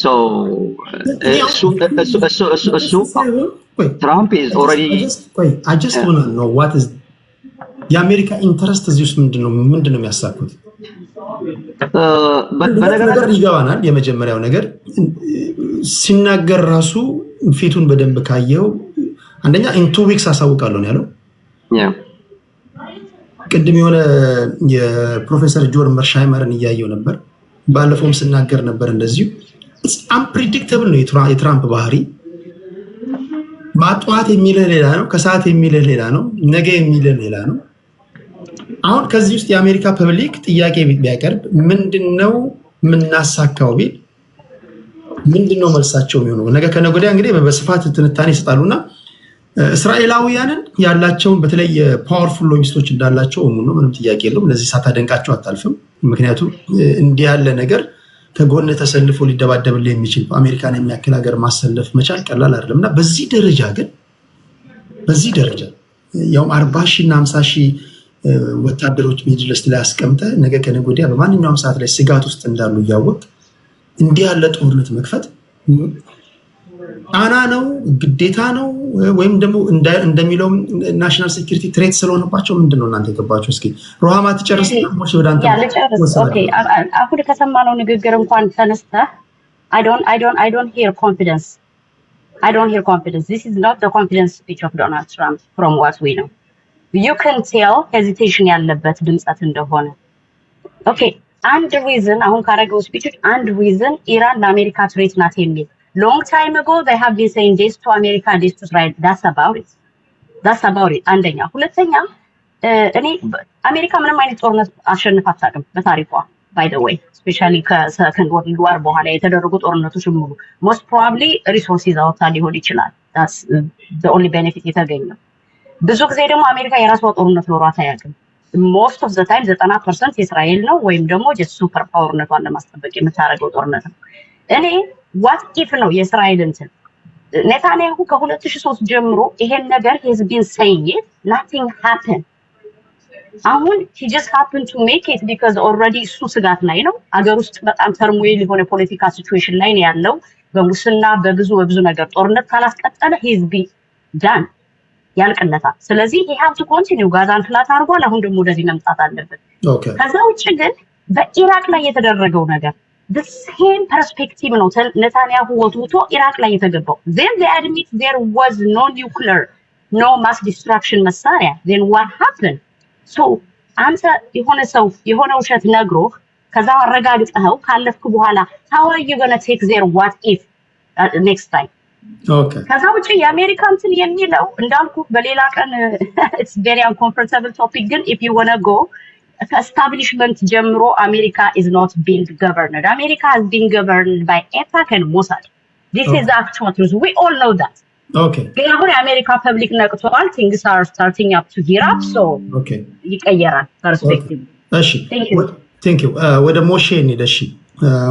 So Trump is already. I just want to know what is የአሜሪካ ኢንተረስት እዚህ ውስጥ ምንድነው የሚያሳኩት? በነገር ይገባናል። የመጀመሪያው ነገር ሲናገር ራሱ ፊቱን በደንብ ካየው አንደኛ in 2 weeks አሳውቃለሁ ነው ያለው። ቅድም የሆነ የፕሮፌሰር ጆን መርሻይመርን እያየው ነበር። ባለፈውም ስናገር ነበር እንደዚሁ it's unpredictable ነው የትራምፕ ባህሪ። ማጥዋት የሚለው ሌላ ነው፣ ከሰዓት የሚለው ሌላ ነው፣ ነገ የሚለው ሌላ ነው። አሁን ከዚህ ውስጥ የአሜሪካ ፐብሊክ ጥያቄ ቢያቀርብ ምንድነው ምናሳካው ቢል ምንድነው መልሳቸው የሚሆነው? ነገ ከነገ ወዲያ እንግዲህ በስፋት ትንታኔ ይሰጣሉና እስራኤላውያንን ያላቸውን በተለይ ፓወርፉል ሎጂስቶች እንዳላቸው ነው፣ ምንም ጥያቄ የለውም። ለዚህ ሳታደንቃቸው አታልፍም። ምክንያቱም እንዲህ ያለ ነገር ከጎን ተሰልፎ ሊደባደብልህ የሚችል አሜሪካን የሚያክል ሀገር ማሰለፍ መቻል ቀላል አይደለምና በዚህ ደረጃ ያው 40,000 እና 50,000 ወታደሮች ሚድልስ ላይ አስቀምጠ ነገ ከነገ ወዲያ በማንኛውም ሰዓት ላይ ስጋት ውስጥ እንዳሉ ያወቅ እንዲህ ያለ ጦርነት መክፈት አና ነው ግዴታ ነው ወይም ደግሞ እንደሚለው ናሽናል ሴኩሪቲ ትሬት ስለሆነባቸው ምንድነው እናንተ የገባችሁ? እስኪ ሮሃማ ትጨርሰና ሞሽ ወደ አንተ ኦኬ አሁን ከሰማነው ንግግር እንኳን ተነስተ I don't hear confidence. This is not the confidence speech of Donald Trump from what we know. You can tell hesitation ያለበት ድምጽት እንደሆነ ኦኬ አንድ ሪዝን አሁን ካረገው ስፒች አንድ ሪዝን ኢራን ለአሜሪካ ትሬት ናት የሚል long time ago they have been saying this to America, this to Israel. That's about it. አንደኛ ሁለተኛ እኔ አሜሪካ ምንም አይነት ጦርነት አሸንፋ አታውቅም በታሪኳ by the way, especially ከሰከንድ ወርልድ ዋር በኋላ የተደረጉ ጦርነቶች ሙሉ most probably resources አውጥታ ሊሆን ይችላል. that's the only benefit የተገኘው። ብዙ ጊዜ ደግሞ አሜሪካ የራሷ ጦርነት ኖሯት አያውቅም። most of the time 90% የእስራኤል ነው ወይም ደግሞ just ሱፐር ፓወርነቷን ለማስጠበቅ የምታደርገው ጦርነት ነው። እኔ what if ነው የእስራኤል እንትን ኔታንያሁ ከ2003 ጀምሮ ይሄን ነገር has been saying it, nothing happened. አሁን he just happened to make it because already እሱ ስጋት ላይ ነው። አገር ውስጥ በጣም ተርሞይል የሆነ ፖለቲካ ሲቹዌሽን ላይ ነው ያለው። በሙስና በብዙ ነገር ጦርነት ካላስቀጠለ he's be done ያልቀለታል። ስለዚህ he have to continue ጋዛን ፍላት አድርጓል። አሁን ደግሞ ወደዚህ መምጣት አለበት። ከዛ ውጭ ግን በኢራቅ ላይ የተደረገው ነገር the same perspective ነው ኔታንያሁ ወጥቶ ኢራቅ ላይ የተገባው። then they admit there was no nuclear, no mass destruction መሳሪያ. then what happened? so አንተ የሆነ ውሸት ነግሮ ከዛ አረጋግጠው ካለፍኩ በኋላ how are you going to take their what if next time? ከዛ ውጭ የአሜሪካ እንትን የሚለው እንዳልኩ በሌላ ቀን it's very uncomfortable topic ግን if you want to go establishment ጀምሮ America is not being governed. America has been governed by AIPAC and Mossad. This is the actual truth. We all know that. ግን አሁን የአሜሪካ ፐብሊክ ነቅቷል. things are starting up to gear up, so ይቀየራል ፐርስፔክቲቭ። እሺ thank you ወደ ሞሼ እንሂድ። እሺ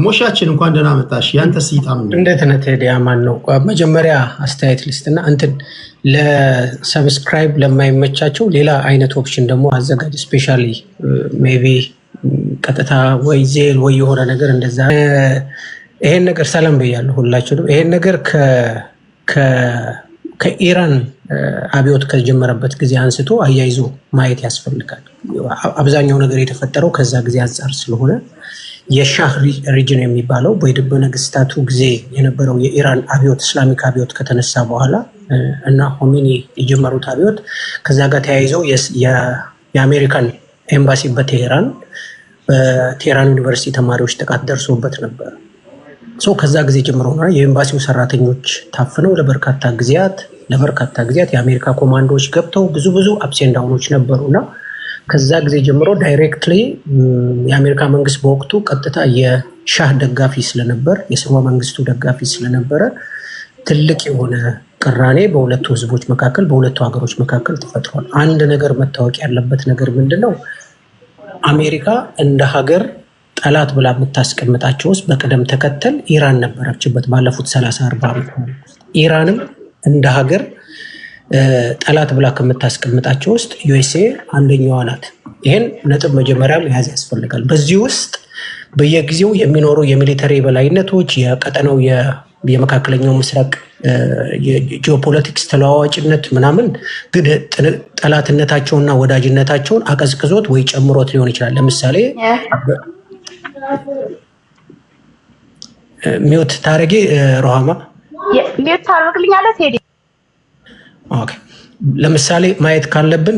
ሞሻችን እንኳን ደህና መጣሽ። ያንተ ሲታ ምንድነው? እንዴት ነህ ቴዲ? አማን ነው። መጀመሪያ አስተያየት ልስጥና እንትን ለሰብስክራይብ ለማይመቻቸው ሌላ አይነት ኦፕሽን ደግሞ አዘጋጅ። ስፔሻሊ ሜቢ ቀጥታ ወይ ዜል ወይ የሆነ ነገር እንደዛ። ይሄን ነገር ሰላም በያለሁ ሁላችሁም። ይሄን ነገር ከኢራን አብዮት ከጀመረበት ጊዜ አንስቶ አያይዞ ማየት ያስፈልጋል። አብዛኛው ነገር የተፈጠረው ከዛ ጊዜ አንፃር ስለሆነ የሻህ ሪጅን የሚባለው በነገስታቱ ጊዜ የነበረው የኢራን አብዮት እስላሚክ አብዮት ከተነሳ በኋላ እና ሆሜኒ የጀመሩት አብዮት ከዛ ጋር ተያይዘው የአሜሪካን ኤምባሲ በቴሄራን ዩኒቨርሲቲ ተማሪዎች ጥቃት ደርሶበት ነበር። ከዛ ጊዜ ጀምሮ ነው የኤምባሲው ሰራተኞች ታፍነው ለበርካታ ጊዜያት የአሜሪካ ኮማንዶዎች ገብተው ብዙ አፕስ ኤንድ ዳውኖች ነበሩና ከዛ ጊዜ ጀምሮ ዳይሬክትሊ የአሜሪካ መንግስት በወቅቱ ቀጥታ የሻህ ደጋፊ ስለነበር የስርወ መንግስቱ ደጋፊ ስለነበረ ትልቅ የሆነ ቅራኔ በሁለቱ ህዝቦች መካከል በሁለቱ ሀገሮች መካከል ተፈጥሯል። አንድ ነገር መታወቅ ያለበት ነገር ምንድነው? አሜሪካ እንደ ሀገር ጠላት ብላ የምታስቀምጣቸው ውስጥ በቅደም ተከተል ኢራን ነበረችበት ባለፉት 30-40 ዓመት። ኢራንም እንደ ሀገር ጠላት ብላ ከምታስቀምጣቸው ውስጥ ዩኤስኤ አንደኛዋ ናት። ይሄን ነጥብ መጀመሪያ መያዝ ያስፈልጋል። በዚህ ውስጥ በየጊዜው የሚኖሩ የሚሊተሪ በላይነቶች የቀጠናው የመካከለኛው ምስራቅ የጂኦፖለቲክስ ተለዋዋጭነት ምናምን ግን ጠላትነታቸውና ወዳጅነታቸውን አቀዝቅዞት ወይ ጨምሮት ሊሆን ይችላል። ለምሳሌ ሚውት ታረጊ ሮሃማ ሚውት ታረግልኛለህ ቴዲ? ኦኬ ለምሳሌ ማየት ካለብን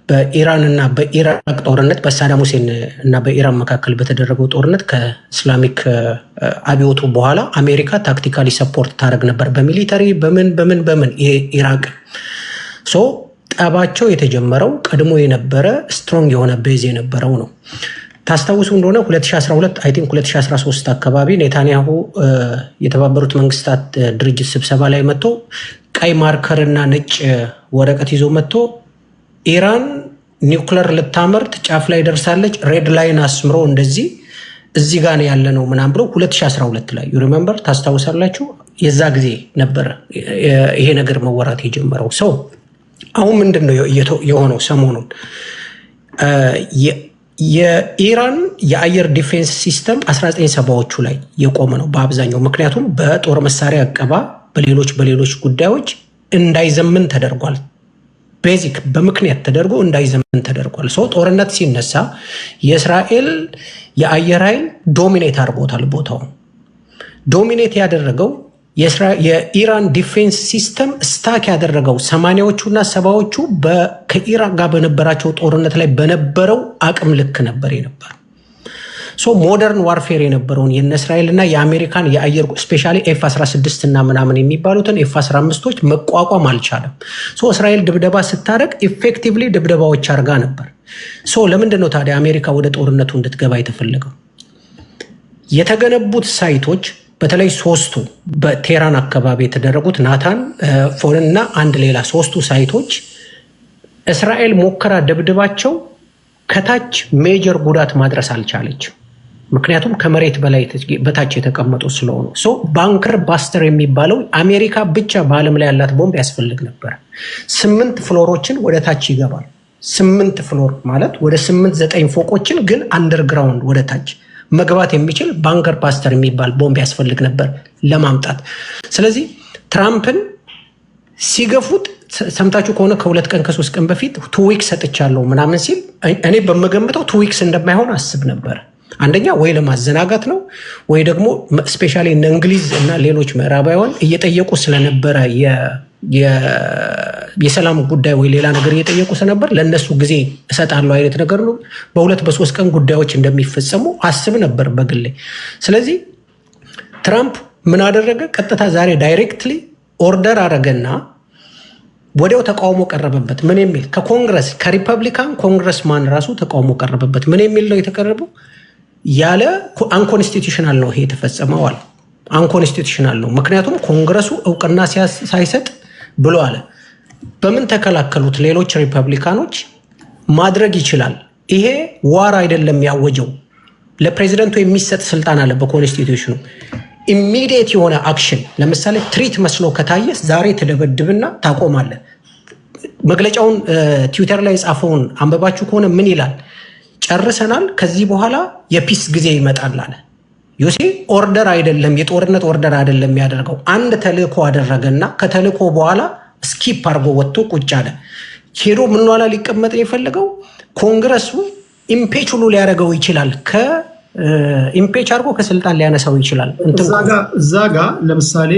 በኢራን እና በኢራቅ ጦርነት በሳዳም ሁሴን እና በኢራን መካከል በተደረገው ጦርነት ከእስላሚክ አብዮቱ በኋላ አሜሪካ ታክቲካሊ ሰፖርት ታደርግ ነበር በሚሊተሪ በምን ኢራቅ ሶ ጠባቸው የተጀመረው ቀድሞ የነበረ ስትሮንግ የሆነ ቤዝ የነበረው ነው። ታስታውሱ እንደሆነ 2012 አይ ቲንክ 2013 አካባቢ ኔታንያሁ የተባበሩት መንግስታት ድርጅት ስብሰባ ላይ መጥቶ ቀይ ማርከር እና ነጭ ወረቀት ይዞ መጥቶ ኢራን ኒውክለር ልታመርት ጫፍ ላይ ደርሳለች ሬድ ላይን አስምሮ እንደዚህ እዚህ ጋር ያለ ነው ምናምን ብሎ 2012 ላይ ዩ ሪሜምበር ታስታውሳላችሁ? የዛ ጊዜ ነበር ይሄ ነገር መወራት የጀመረው። ሰው አሁን ምንድነው የሆነው? ሰሞኑን የኢራን የአየር ዲፌንስ ሲስተም 1970ዎቹ ላይ የቆመ ነው በአብዛኛው። ምክንያቱም በጦር መሳሪያ አቀባ በሌሎች ጉዳዮች እንዳይዘምን ተደርጓል። ቤዚክ በምክንያት ተደርጎ እንዳይዘምን ተደርጓል። ሰው ጦርነት ሲነሳ የእስራኤል የአየር ኃይል ዶሚኔት አድርጎታል ቦታውን። ዶሚኔት ያደረገው የኢራን ዲፌንስ ሲስተም ስታክ ያደረገው 80ዎቹ እና 70ዎቹ ከኢራቅ ጋር በነበራቸው ጦርነት ላይ በነበረው አቅም ልክ ነበር የነበረው። ሶ ሞደርን ዋርፌር የነበረውን የእስራኤል እና የአሜሪካን የአየር ስፔሻሊ ኤፍ-16 እና ምናምን የሚባሉትን ኤፍ-15ቶች መቋቋም አልቻለም። ሶ እስራኤል ድብደባ ስታደርግ ኢፌክቲቭሊ ድብደባዎች አድርጋ ነበር። ሶ ለምንድን ነው ታዲያ አሜሪካ ወደ ጦርነቱ እንድትገባ የተፈለገው? የተገነቡት ሳይቶች በተለይ ሶስቱ በቴህራን አካባቢ የተደረጉት ናታን ፎን እና አንድ ሌላ ሶስቱ ሳይቶች እስራኤል ሞከራ ደብድባቸው ከታች ሜጀር ጉዳት ማድረስ አልቻለችም። ምክንያቱም ከመሬት በታች የተቀመጡ ስለሆኑ። ሶ ባንከር ባስተር የሚባለው አሜሪካ ብቻ በዓለም ላይ ያላት ቦምብ ያስፈልግ ነበር። 8 ፍሎሮችን ወደ ታች ይገባል። 8 ፍሎር ማለት ወደ 8-9 ፎቆችን ግን አንደርግራውንድ ወደ ታች መግባት የሚችል ባንከር ባስተር የሚባል ቦምብ ያስፈልግ ነበር ለማምጣት። ስለዚህ ትራምፕን ሲገፉት ሰምታችሁ ከሆነ ከ2 ቀን ከ3 ቀን በፊት 2 ዊክስ ሰጥቻለሁ ምናምን ሲል እኔ በመገምተው 2 ዊክስ እንደማይሆን አስብ ነበር። አንደኛ ወይ ለማዘናጋት ነው ወይ ደግሞ ስፔሻሊ እነ እንግሊዝ እና ሌሎች ምዕራባውያን እየጠየቁ ስለነበረ የሰላም ጉዳይ ወይ ሌላ ነገር እየጠየቁ ስለነበር ለነሱ ጊዜ እሰጣለሁ አይነት ነገር ነው። በ2-3 ቀን ጉዳዮች እንደሚፈጸሙ አስብ ነበር በግሌ። ስለዚህ ትራምፕ ምን አደረገ? ቀጥታ ዛሬ ዳይሬክትሊ ኦርደር አደረገና ወዲያው ተቃውሞ ቀረበበት። ምን የሚል ከኮንግረስ ከሪፐብሊካን ኮንግረስማን ራሱ ተቃውሞ ቀረበበት። ምን የሚል ነው የተቀረበው? ያለ አንኮንስቲቱሽናል ነው ይሄ የተፈጸመዋል። አንኮንስቲቱሽናል ነው ምክንያቱም ኮንግረሱ እውቅና ሳይሰጥ ብሎ አለ። በምን ተከላከሉት? ሌሎች ሪፐብሊካኖች ማድረግ ይችላል። ይሄ ዋር አይደለም ያወጀው፣ ለፕሬዚደንቱ የሚሰጥ ስልጣን አለ በኮንስቲቱሽኑ። ኢሚዲየት የሆነ አክሽን ለምሳሌ ትሪት መስሎ ከታየ ዛሬ ተደበድብና ታቆማለ። መግለጫውን ትዊተር ላይ የጻፈውን አንበባችሁ ከሆነ ምን ይላል? ጨርሰናል፣ ከዚህ በኋላ የፒስ ጊዜ ይመጣል አለ። ዩሲ ኦርደር አይደለም፣ የጦርነት ኦርደር አይደለም ያደርገው። አንድ ተልእኮ አደረገና ከተልእኮ በኋላ ስኪፕ አድርጎ ወጥቶ ቁጭ አለ። ሄዶ ምን ኋላ ሊቀመጥ የፈለገው ኮንግረሱ ኢምፔች ሁሉ ሊያደርገው ይችላል። ኢምፔች አድርጎ ከስልጣን ሊያነሳው ይችላል። እዛ ጋ ለምሳሌ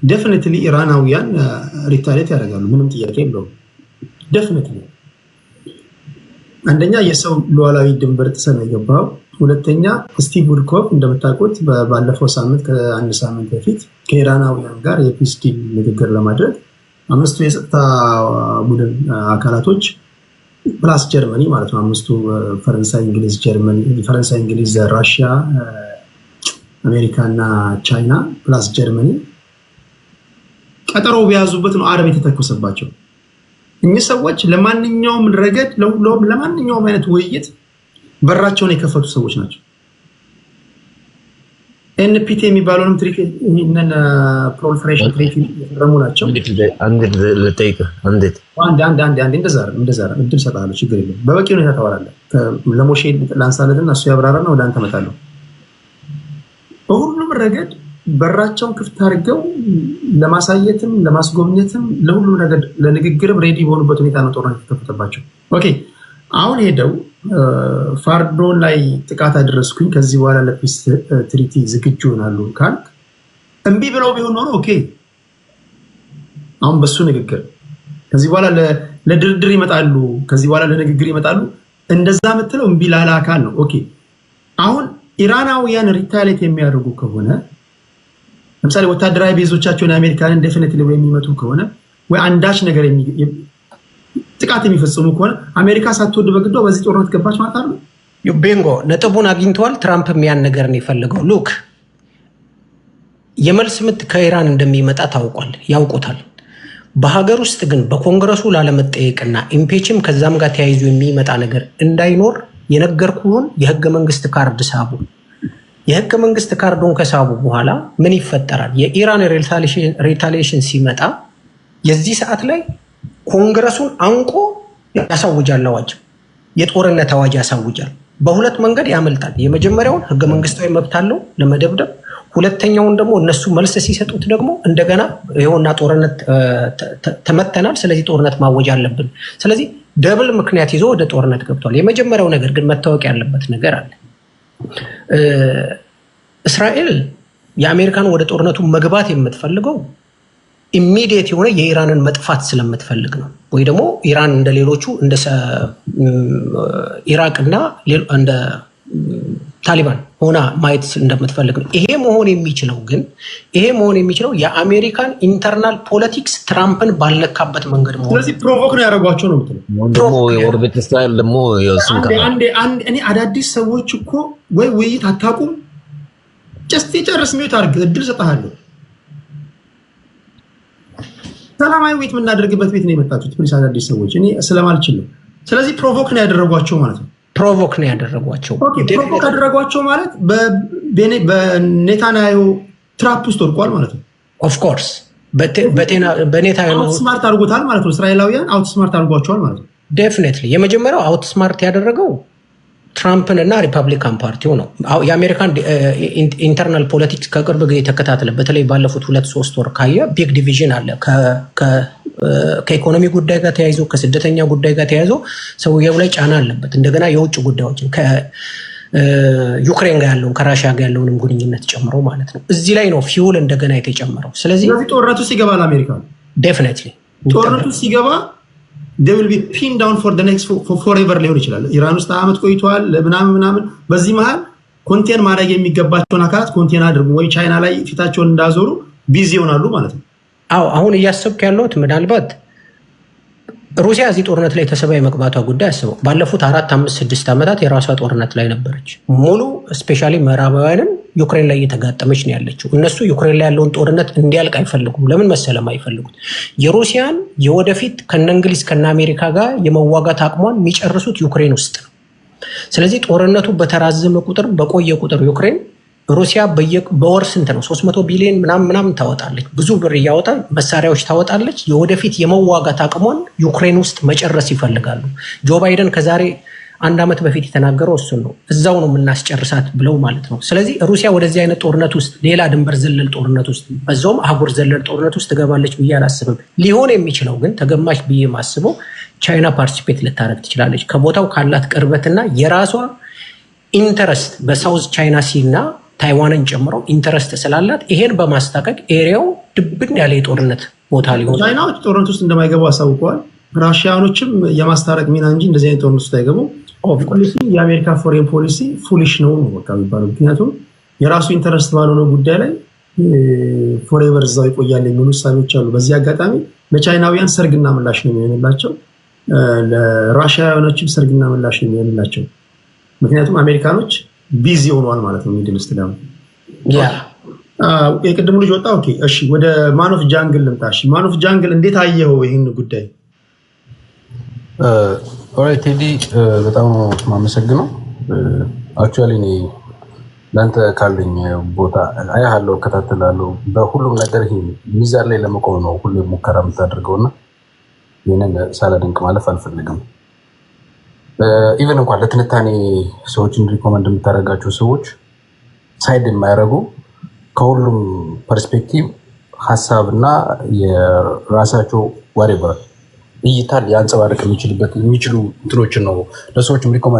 ዴፊኒትሊ ኢራናውያን ሪታሌት ያደርጋሉ፣ ምንም ጥያቄ የለውም። ዴፊኒትሊ አንደኛ የሰው ሉዓላዊ ድንበር ጥሰህ ነው የገባው። ሁለተኛ ስቲቭ ውድኮቭ እንደምታውቁት ባለፈው ሳምንት ከአንድ ሳምንት በፊት ከኢራናውያን ጋር የፒስ ዲል ንግግር ለማድረግ 5ቱ የጸጥታ ቡድን አካላቶች ፕላስ ጀርመኒ ማለት ነው። 5ቱ ፈረንሳይ፣ እንግሊዝ፣ ጀርመኒ፣ ፈረንሳይ፣ እንግሊዝ፣ ራሽያ፣ አሜሪካ እና ቻይና ፕላስ ጀርመኒ ቀጠሮ በያዙበት ነው አረብ የተተኮሰባቸው። እኚህ ሰዎች ለማንኛውም ረገድ ለማንኛውም አይነት ውይይት በራቸውን የከፈቱ ሰዎች ናቸው። ኤንፒቲ የሚባለውንም ትሪክ እነን ፕሮሊፈሬሽን ትሪክ የፈረሙ ናቸው። አንድ ለጠይቅ አንድ እንደዛ እድል ሰጣለሁ። ችግር የለም። በበቂ ሁኔታ ታወራለህ። ለሞሼ ላንሳለትና እሱ ያብራራና ወደ አንተ መጣለሁ። በሁሉም ረገድ በራቸውን ክፍት አድርገው ለማሳየትም ለማስጎብኘትም ለሁሉም ነገር ለንግግርም ሬዲ በሆኑበት ሁኔታ ነው ጦርነት የተከፈተባቸው። ኦኬ አሁን ሄደው ፋርዶን ላይ ጥቃት አደረስኩኝ ከዚህ በኋላ ለፒስ ትሪቲ ዝግጁ ሆናሉ ካልክ እምቢ ብለው ቢሆን ኖሮ ኦኬ አሁን በሱ ንግግር ከዚህ በኋላ ለድርድር ይመጣሉ፣ ከዚህ በኋላ ለንግግር ይመጣሉ እንደዛ የምትለው እምቢ ላለ አካል ነው። ኦኬ አሁን ኢራናውያን ሪታሌት የሚያደርጉ ከሆነ ለምሳሌ ወታደራዊ ቤዞቻቸውን አሜሪካንን ዴፊኒትሊ የሚመቱ ከሆነ ወይ አንዳች ነገር ጥቃት የሚፈጽሙ ከሆነ አሜሪካ ሳትወድ በግዷ በዚህ ጦርነት ገባች ማለት ነው። ቤንጎ ነጥቡን አግኝተዋል። ትራምፕ ያን ነገር ነው የፈለገው። ሉክ የመልስ ምት ከኢራን እንደሚመጣ ታውቋል፣ ያውቁታል። በሀገር ውስጥ ግን በኮንግረሱ ላለመጠየቅና ኢምፔችም ከዛም ጋር ተያይዞ የሚመጣ ነገር እንዳይኖር የነገርኩህን የህገ መንግስት ካርድ ሳቡ። የህገ መንግስት ካርዱን ከሳቡ በኋላ ምን ይፈጠራል? የኢራን ሪታሊዬሽን ሲመጣ የዚህ ሰዓት ላይ ኮንግረሱን አንቆ ያሳውጃል፣ አዋጅ የጦርነት አዋጅ ያሳውጃል። በሁለት መንገድ ያመልጣል። የመጀመሪያውን ህገ መንግስታዊ መብት አለው ለመደብደብ፣ ሁለተኛውን ደግሞ እነሱ መልስ ሲሰጡት ደግሞ እንደገና ይኸውና ጦርነት ተመተናል፣ ስለዚህ ጦርነት ማወጅ አለብን። ስለዚህ ደብል ምክንያት ይዞ ወደ ጦርነት ገብቷል። የመጀመሪያው ነገር ግን መታወቅ ያለበት ነገር አለ። እስራኤል የአሜሪካን ወደ ጦርነቱ መግባት የምትፈልገው ኢሚዲየት የሆነ የኢራንን መጥፋት ስለምትፈልግ ነው። ወይ ደግሞ ኢራን እንደ ሌሎቹ እንደ ኢራቅና እንደ ታሊባን ሆና ማየት እንደምትፈልግ ነው። ይሄ መሆን የሚችለው የአሜሪካን ኢንተርናል ፖለቲክስ ትራምፕን ባልነካበት መንገድ መሆን። ስለዚህ ፕሮቮክ ነው ያደረጓቸው ነው እኔ አዳዲስ ሰዎች እኮ ወይ ውይይት አታቁም ጀስት የጨርስ ሚዩት አድርግ እድል ሰጥሃለሁ። ሰላማዊ ውይይት የምናደርግበት ቤት ነው የመጣችሁት ፕሊስ አዳዲስ ሰዎች እኔ ስለማልችል ነው። ስለዚህ ፕሮቮክ ነው ያደረጓቸው ማለት ነው። ፕሮቮክ ነው ያደረጓቸው። ፕሮቮክ ያደረጓቸው ማለት በኔታንያሁ ትራፕ ውስጥ ወድቋል ማለት ነው። ኦፍኮርስ በኔታንያሁ አውትስማርት አድርጎታል ማለት ነው። እስራኤላውያን አውትስማርት አድርጓቸዋል ማለት ነው። ዴፊኒትሊ የመጀመሪያው አውትስማርት ያደረገው ትራምፕን እና ሪፐብሊካን ፓርቲው ነው። የአሜሪካን ኢንተርናል ፖለቲክስ ከቅርብ ጊዜ ተከታተለ። በተለይ ባለፉት 2-3 ወር ካየ ቢግ ዲቪዥን አለ። ከኢኮኖሚ ጉዳይ ጋር ተያይዞ ከስደተኛ ጉዳይ ጋር ተያይዞ ሰውየው ላይ ጫና አለበት። እንደገና የውጭ ጉዳዮችን ከዩክሬን ጋር ያለውን ከራሽያ ጋር ያለውንም ግንኙነት ጨምሮ ማለት ነው። እዚህ ላይ ነው ፊውል እንደገና የተጨመረው። ስለዚህ ጦርነቱ ሲገባ ለአሜሪካ ዴፊኒትሊ ጦርነቱ ሲገባ they will be pinned down for the next forever ሊሆን ይችላል። ኢራን ውስጥ ዓመት ቆይቷል ምናምን። በዚህ መሃል ኮንቴን ማድረግ የሚገባቸውን አካላት ኮንቴን አድርጉ ወይ ቻይና ላይ ፊታቸውን እንዳዞሩ ቢዚ ይሆናሉ ማለት ነው። አዎ አሁን እያሰብክ ያለሁት ምናልባት ሩሲያ እዚህ ጦርነት ላይ ተሰባ የመግባቷ ጉዳይ አስበው። ባለፉት 4-5-6 ዓመታት የራሷ ጦርነት ላይ ነበረች። ሙሉ ስፔሻሊ ምዕራባውያንን ዩክሬን ላይ እየተጋጠመች ነው ያለችው። እነሱ ዩክሬን ላይ ያለውን ጦርነት እንዲያልቅ አይፈልጉም። ለምን መሰለም አይፈልጉት? የሩሲያን የወደፊት ከነ እንግሊዝ ከነ አሜሪካ ጋር የመዋጋት አቅሟን የሚጨርሱት ዩክሬን ውስጥ ነው። ስለዚህ ጦርነቱ በተራዘመ ቁጥር በቆየ ቁጥር ዩክሬን ሩሲያ በወር ስንት ነው 300 ቢሊዮን ምናምን ታወጣለች። ብዙ ብር እያወጣ መሳሪያዎች ታወጣለች። የወደፊት የመዋጋት አቅሟን ዩክሬን ውስጥ መጨረስ ይፈልጋሉ። ጆ ባይደን ከዛሬ 1 ዓመት በፊት የተናገረው እሱን ነው። እዛው ነው የምናስጨርሳት ብለው ማለት ነው። ስለዚህ ሩሲያ ወደዚህ አይነት ጦርነት ውስጥ ሌላ ድንበር ዘለል ጦርነት ውስጥ በዛውም አህጉር ዘለል ጦርነት ውስጥ ትገባለች ብዬ አላስብም። ሊሆን የሚችለው ግን ተገማች ብዬ ማስበው ቻይና ፓርቲሲፔት ልታደርግ ትችላለች ከቦታው ካላት ቅርበትና የራሷ ኢንተረስት በሳውዝ ቻይና ሲ እና ታይዋንን ጨምሮ ኢንተረስት ስላላት ይሄን በማስታከክ ኤሪያው ድብን ያለ የጦርነት ቦታ ሊሆን ቻይናዎች ጦርነት ውስጥ እንደማይገቡ አሳውቀዋል። ራሽያኖችም የማስታረቅ ሚና እንጂ እንደዚህ አይነት ጦርነት ውስጥ አይገቡም። የአሜሪካ ፎሬን ፖሊሲ ፉሊሽ ነው በቃ የሚባለው። ምክንያቱም የራሱ ኢንተረስት ባልሆነ ጉዳይ ላይ ፎሬቨር እዛው ይቆያል የሚሉ እሳቤዎች አሉ። በዚህ አጋጣሚ ለቻይናውያን ሰርግና ምላሽ ነው የሚሆንላቸው፣ ለራሽያኖችም ሰርግና ምላሽ ነው የሚሆንላቸው። ምክንያቱም አሜሪካኖች ቢዚ ሆኗል ማለት ነው። ሚድል ኢስት ደግሞ የቅድሙ ልጅ ወጣ። ኦኬ እሺ፣ ወደ ማን ኦፍ ጃንግል ልምጣ። እሺ ማን ኦፍ ጃንግል እንዴት አየኸው ይህን ጉዳይ? ኦራይት ቴዲ፣ በጣም ማመሰግነው። አክቹአሊ እኔ ለአንተ ካለኝ ቦታ አያለሁ፣ እከታተላለሁ። በሁሉም ነገር ይሄ ሚዛን ላይ ለመቆም ነው ሁሌ ሙከራ የምታደርገውና ይህንን ሳላደንቅ ማለፍ አልፈልግም። ኢቨን እንኳን ለትንታኔ ሰዎችን ሪኮመንድ የምታደርጋቸው ሰዎች ሳይድ የማያደርጉ ከሁሉም ፐርስፔክቲቭ ሀሳብና የራሳቸው ዋሬቨር እይታ ሊያንጸባርቅ የሚችሉ እንትኖችን ነው ለሰዎችም ሪኮመንድ